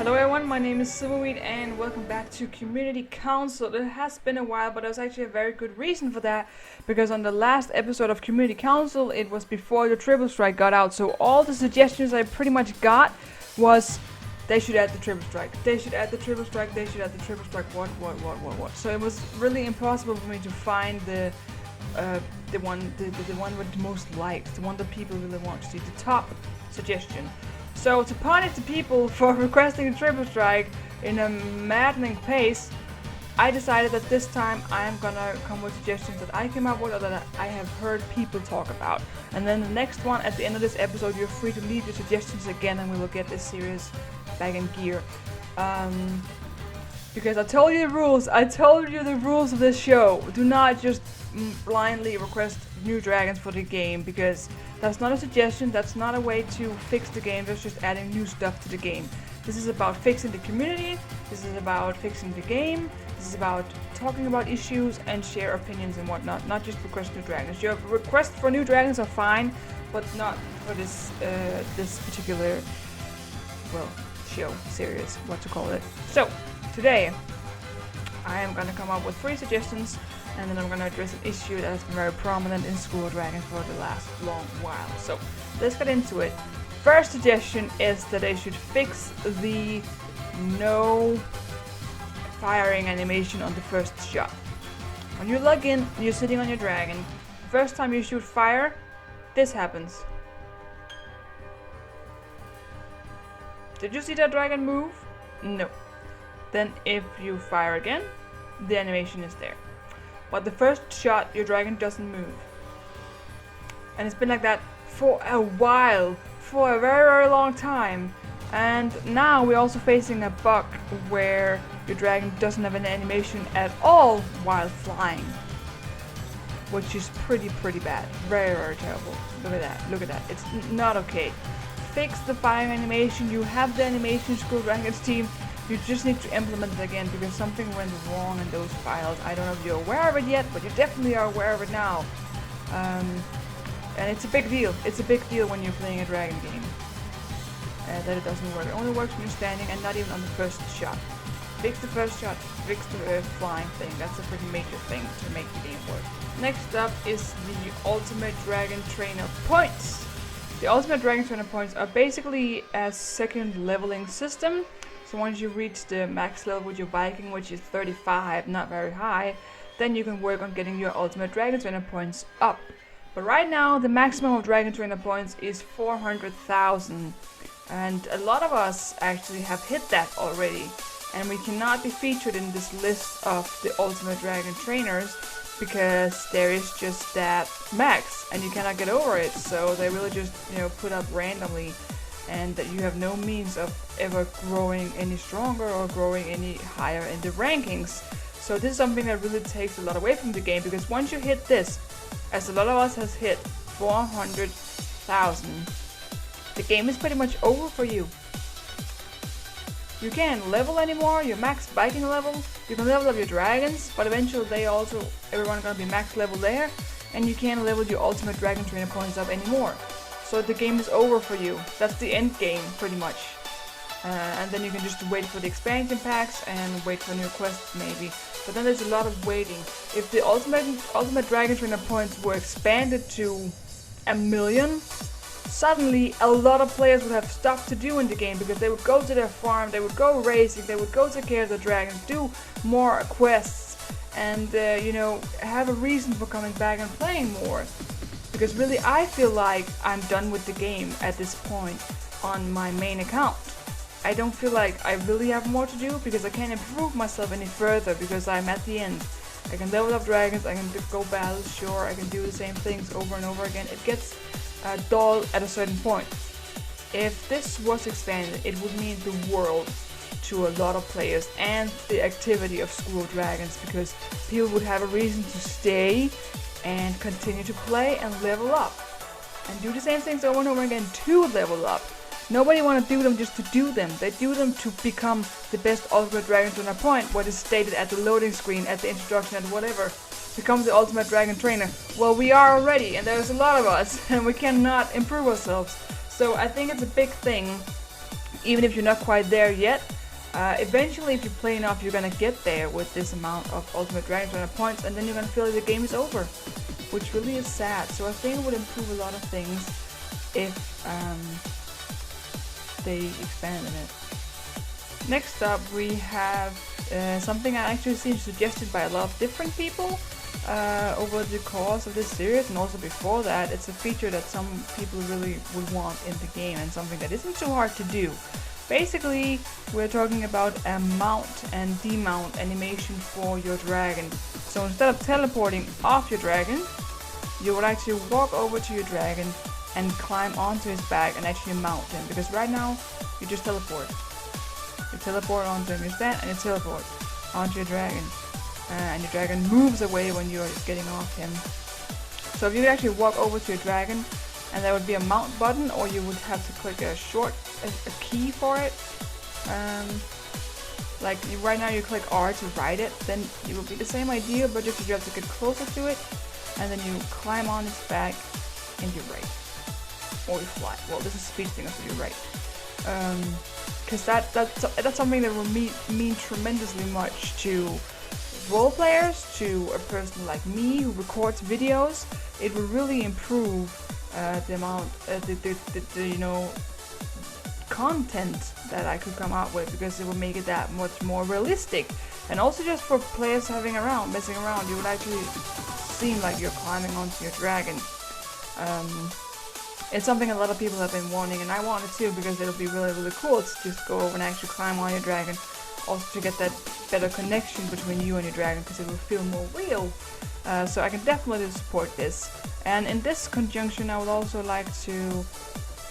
Hello everyone, my name is Silverweed and welcome back to Community Counsel. It has been a while, but there's actually a very good reason for that, because on the last episode of Community Counsel, it was before the Triple Strike got out, so all the suggestions I pretty much got was they should add the Triple Strike, they should add the Triple Strike, they should add the Triple Strike, what. So it was really impossible for me to find the one with the most likes, the one that people really want to see, the top suggestion. So to punish the people for requesting a Triple Strike in a maddening pace, I decided that this time I am gonna come with suggestions that I came up with or that I have heard people talk about. And then the next one, at the end of this episode, you're free to leave your suggestions again and we will get this series back in gear. Because I told you the rules of this show. Do not just blindly request new dragons for the game, because that's not a suggestion, that's not a way to fix the game, that's just adding new stuff to the game. This is about fixing the community, this is about fixing the game, this is about talking about issues and share opinions and whatnot, not just request new dragons. Your requests for new dragons are fine, but not for this particular, show, series, what to call it. So, today, I am gonna come up with 3 suggestions, and then I'm gonna address an issue that has been very prominent in School of Dragons for the last long while. So, let's get into it. First suggestion is that they should fix the no firing animation on the first shot. When you log in, you're sitting on your dragon. First time you shoot fire, this happens. Did you see that dragon move? No. Then if you fire again, the animation is there. But the first shot, your dragon doesn't move. And it's been like that for a while, for a very, very long time. And now we're also facing a bug where your dragon doesn't have an animation at all while flying. Which is pretty bad. Very, very terrible. Look at that. It's not okay. Fix the firing animation. You have the animation, School Dragons team. You just need to implement it again because something went wrong in those files. I don't know if you're aware of it yet, but you definitely are aware of it now. And it's a big deal. It's a big deal when you're playing a dragon game. That it doesn't work. It only works when you're standing and not even on the first shot. Fix the first shot, fix the flying thing. That's a pretty major thing to make the game work. Next up is the Ultimate Dragon Trainer points. The Ultimate Dragon Trainer points are basically a second leveling system. So once you reach the max level with your Viking, which is 35, not very high, then you can work on getting your Ultimate Dragon Trainer points up. But right now, the maximum of Dragon Trainer points is 400,000. And a lot of us actually have hit that already. And we cannot be featured in this list of the Ultimate Dragon Trainers because there is just that max and you cannot get over it. So they really just, put up randomly, and that you have no means of ever growing any stronger or growing any higher in the rankings. So this is something that really takes a lot away from the game, because once you hit this, as a lot of us has hit 400,000, the game is pretty much over for you. You can't level anymore, your max Viking level, you can level up your dragons, but eventually everyone gonna be max level there, and you can't level your Ultimate Dragon Trainer points up anymore. So the game is over for you. That's the end game, pretty much. And then you can just wait for the expansion packs and wait for new quests, maybe. But then there's a lot of waiting. If the Ultimate Dragon Trainer points were expanded to 1 million, suddenly a lot of players would have stuff to do in the game, because they would go to their farm, they would go racing, they would go take care of the dragons, do more quests, and have a reason for coming back and playing more. Because really, I feel like I'm done with the game at this point on my main account. I don't feel like I really have more to do, because I can't improve myself any further, because I'm at the end. I can level up dragons, I can go battle, sure, I can do the same things over and over again. It gets dull at a certain point. If this was expanded, it would mean the world to a lot of players and the activity of School of Dragons, because people would have a reason to stay and continue to play and level up and do the same things over and over again to level up. Nobody want to do them just to do them. They do them to become the best Ultimate Dragon Trainer point, what is stated at the loading screen, at the introduction, at whatever. Become the Ultimate Dragon Trainer. Well, we are already, and there's a lot of us, and we cannot improve ourselves. So I think it's a big thing, even if you're not quite there yet, Eventually, if you play enough, you're gonna get there with this amount of Ultimate Dragon Trainer points, and then you're gonna feel like the game is over, which really is sad. So I think it would improve a lot of things if they expanded it. Next up, we have something I actually seen suggested by a lot of different people over the course of this series, and also before that. It's a feature that some people really would want in the game, and something that isn't too hard to do. Basically, we're talking about a mount and demount animation for your dragon. So instead of teleporting off your dragon, you would actually walk over to your dragon and climb onto his back and actually mount him. Because right now, you just teleport. You teleport onto him, you stand and you teleport onto your dragon. And your dragon moves away when you're getting off him. So if you could actually walk over to your dragon, and there would be a mount button, or you would have to click a key for it. Like right now you click R to ride it, then it will be the same idea, but just you have to get closer to it, and then you climb on its back and you ride. Or you fly. Well, this is speed thing, so you ride. Because that's something that will mean tremendously much to role players, to a person like me who records videos. It will really improve the amount, you know, content that I could come out with, because it will make it that much more realistic. And also just for players messing around, you would actually seem like you're climbing onto your dragon. It's something a lot of people have been wanting, and I want it too, because it'll be really, really cool to just go over and actually climb on your dragon. Also to get that better connection between you and your dragon, because it will feel more real. So I can definitely support this. And in this conjunction, I would also like to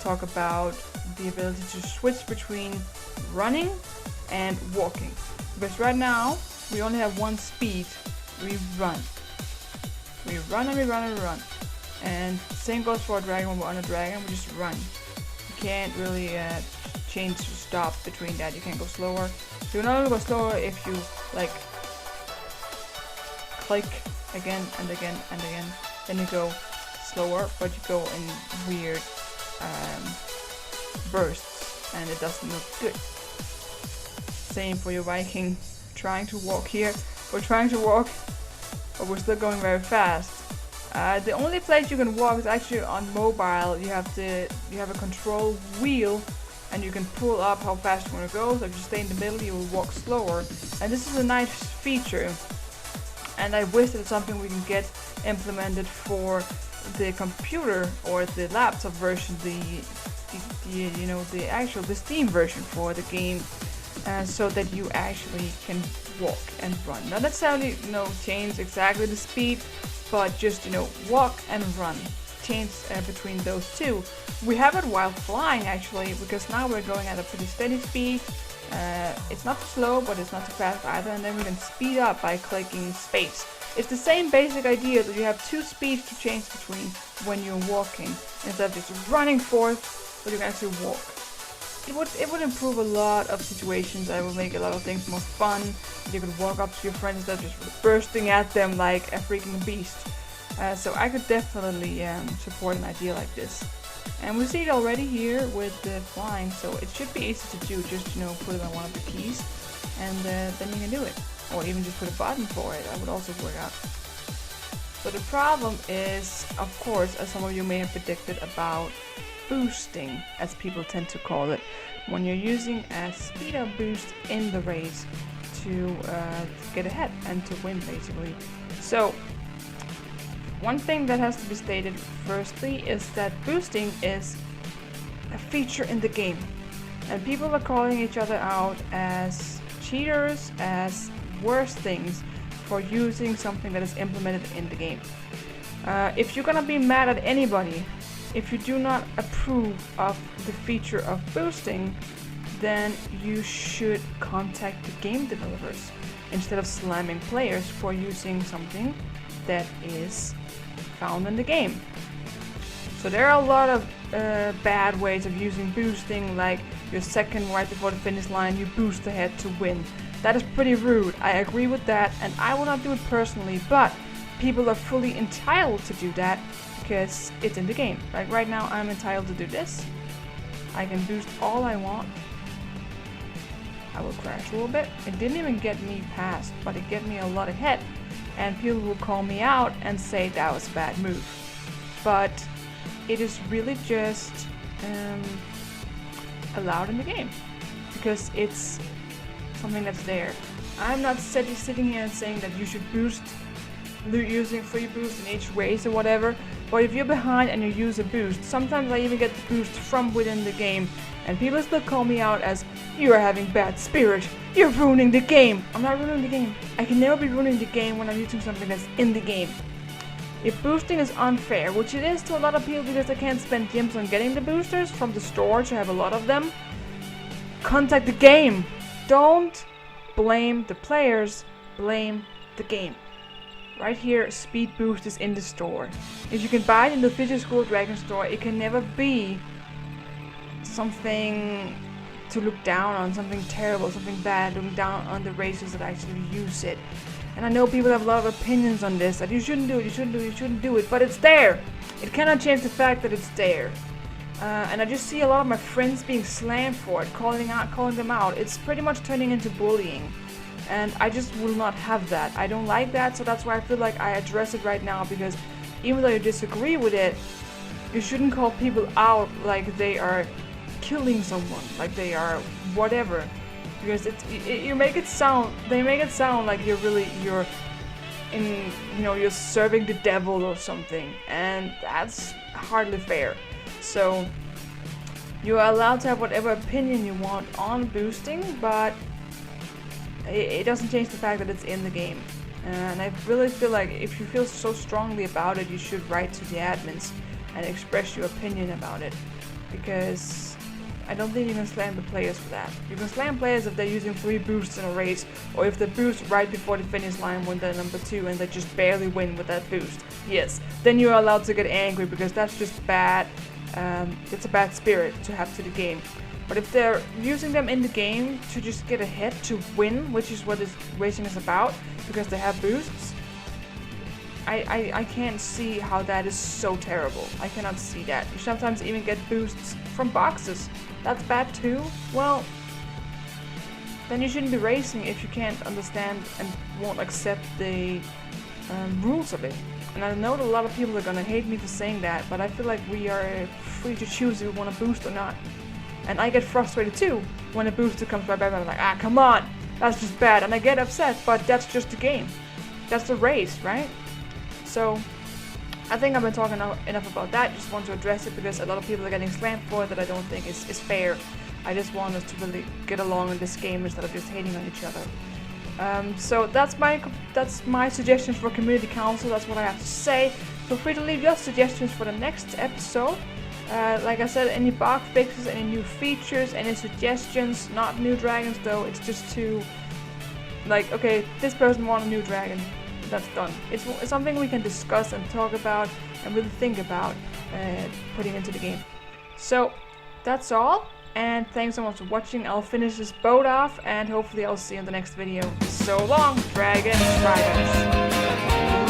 talk about the ability to switch between running and walking. Because right now, we only have one speed. We run. We run and we run and we run. And same goes for a dragon. When we're on a dragon, we just run. You can't really change to stop between that. You can't go slower. You can only go slower if you like click again and again and again. Then you go slower, but you go in weird bursts, and it doesn't look good. Same for your Viking. Trying to walk here. We're trying to walk, but we're still going very fast. The only place you can walk is actually on mobile. You have a control wheel, and you can pull up how fast you want to go. So if you stay in the middle, you will walk slower. And this is a nice feature, and I wish that it's something we can get implemented for the computer or the laptop version, the Steam version for the game, so that you actually can walk and run. Not necessarily, change exactly the speed, but just, walk and run. Change between those two. We have it while flying actually, because now we're going at a pretty steady speed. It's not too slow, but it's not too fast either, and then we can speed up by clicking space. It's the same basic idea that you have two speeds to change between when you're walking, instead of just running forth, but you can actually walk. It would improve a lot of situations. It would make a lot of things more fun. You could walk up to your friends instead of just bursting at them like a freaking beast. So I could definitely support an idea like this. And we see it already here with the flying, so it should be easy to do. Just put it on one of the keys, and then you can do it. Or even just put a button for it. That would also work out. So the problem is, of course, as some of you may have predicted, about boosting, as people tend to call it, when you're using a speed up boost in the race to get ahead and to win, basically. So one thing that has to be stated firstly is that boosting is a feature in the game, and people are calling each other out as cheaters, as worse things for using something that is implemented in the game. If you're gonna be mad at anybody, if you do not approve of the feature of boosting, then you should contact the game developers instead of slamming players for using something that is found in the game. So there are a lot of bad ways of using boosting, like your second right before the finish line, you boost ahead to win. That is pretty rude. I agree with that, and I will not do it personally, but people are fully entitled to do that because it's in the game. Like right now, I'm entitled to do this. I can boost all I want. I will crash a little bit. It didn't even get me past, but it get me a lot ahead. And people will call me out and say that was a bad move. But it is really just allowed in the game because it's something that's there. I'm not sitting here and saying that you should boost using free boost in each race or whatever, but if you're behind and you use a boost, sometimes I even get the boost from within the game, and people still call me out as, you are having bad spirit, you're ruining the game. I'm not ruining the game. I can never be ruining the game when I'm using something that's in the game. If boosting is unfair, which it is to a lot of people because they can't spend gems on getting the boosters from the store to have a lot of them, contact the game. Don't blame the players, blame the game. Right here, speed boost is in the store. If you can buy it in the Fisher School Dragon store, it can never be something to look down on, something terrible, something bad, looking down on the racers that actually use it. And I know people have a lot of opinions on this, that you shouldn't do it, you shouldn't do it, you shouldn't do it, but it's there. It cannot change the fact that it's there. And I just see a lot of my friends being slammed for it, calling them out. It's pretty much turning into bullying. And I just will not have that. I don't like that, so that's why I feel like I address it right now, because even though you disagree with it, you shouldn't call people out like they are killing someone, like they are whatever. Because they make it sound like you're serving the devil or something, and that's hardly fair. So you are allowed to have whatever opinion you want on boosting, but it doesn't change the fact that it's in the game. And I really feel like if you feel so strongly about it, you should write to the admins and express your opinion about it, because I don't think you can slam the players for that. You can slam players if they're using free boosts in a race, or if they boost right before the finish line when they're number 2 and they just barely win with that boost. Yes, then you're allowed to get angry, because that's just bad. It's a bad spirit to have to the game. But if they're using them in the game to just get ahead, to win, which is what this racing is about, because they have boosts, I can't see how that is so terrible. I cannot see that. You sometimes even get boosts from boxes. That's bad too. Well, then you shouldn't be racing if you can't understand and won't accept the rules of it. And I know that a lot of people are gonna hate me for saying that, but I feel like we are free to choose if we want to boost or not. And I get frustrated too when a booster comes right back. I'm like, come on, that's just bad, and I get upset. But that's just the game. That's the race, right? So I think I've been talking enough about that. Just want to address it because a lot of people are getting slammed for it that I don't think is fair. I just want us to really get along in this game instead of just hating on each other. So that's my suggestions for Community Council. That's what I have to say. Feel free to leave your suggestions for the next episode. Like I said, any bug fixes, any new features, any suggestions. Not new dragons though. It's just to, like, okay, this person wants a new dragon. That's done. It's something we can discuss and talk about and really think about putting into the game. So that's all, and thanks so much for watching. I'll finish this boat off, and hopefully I'll see you in the next video. So long, dragons, dragons.